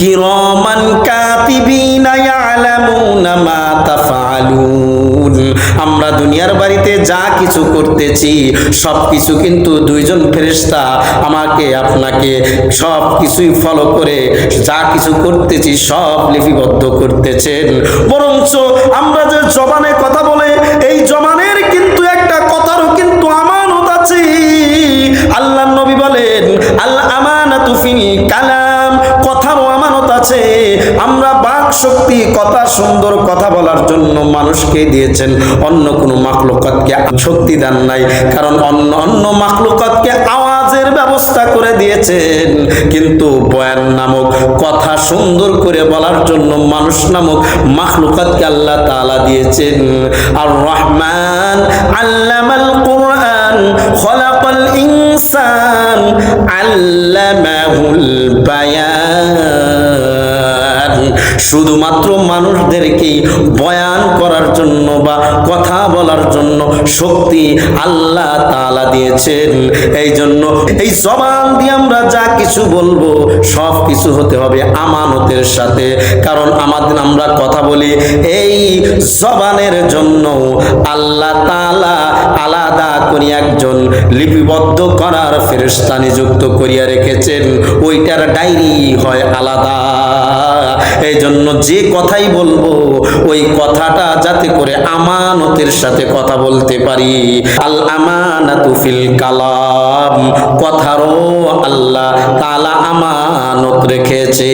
কিরামান কাতিবিনা ইয়ালামুনা মা তাফআলুন। আমরা দুনিয়ার বাড়িতে যা কিছু করতেছি সব কিছু কিন্তু দুইজন ফেরেশতা আমাকে আপনাকে সব কিছুই ফলো করে যা কিছু করতেছি সব লিপিবদ্ধ করতেছেন। বরঞ্চ আমরা যে জবানে কথা বলে এই জবানের কিন্তু একটা কথারও কিন্তু আমানত আছে। আল্লাহর নবী বলেন আল আমানাতু ফিল কালাম, কথারও আমানত আছে। আমরা বাক শক্তি, কথা সুন্দর কথা বলার জন্য মানুষকে দিয়েছেন, অন্য কোনো মাখলুকাতকে শক্তি দেন নাই। কারণ অন্য মাখলুকাতকে আওয়াজের ব্যবস্থা করে দিয়েছেন, কিন্তু বয়ান নামক কথা সুন্দর করে বলার জন্য মানুষ নামক মাখলুকাতকে আল্লাহ তাআলা দিয়েছেন। আর রহমান আল্লামাল কুরআন খলাকাল ইনসান আল্লামাহুল বায়ান। শুধুমাত্র মানুষদেরকেই বয়ান করার জন্য বা কথা বলার জন্য শক্তি আল্লাহ তাআলা দিয়েছেন। এই জন্য এই জবান দিয়ে আমরা যা কিছু বলবো সব কিছু হতে হবে আমানতের সাথে। কারণ আমরা কথা বলি এই জবানের জন্য আল্লাহ তাআলা আলাদা করে একজন লিপিবদ্ধ করার ফেরেশতা নিযুক্ত করিয়া রেখেছেন, ওইটার ডায়েরি হয় আলাদা। এই জন্য যে কথাই বলবো ওই কথাটা যাতে করে আমানতের সাথে কথা বলতে পারি। আল আমানাতু ফিল কালাম, কথারও আল্লাহ তাআলা আমানত রেখেছে।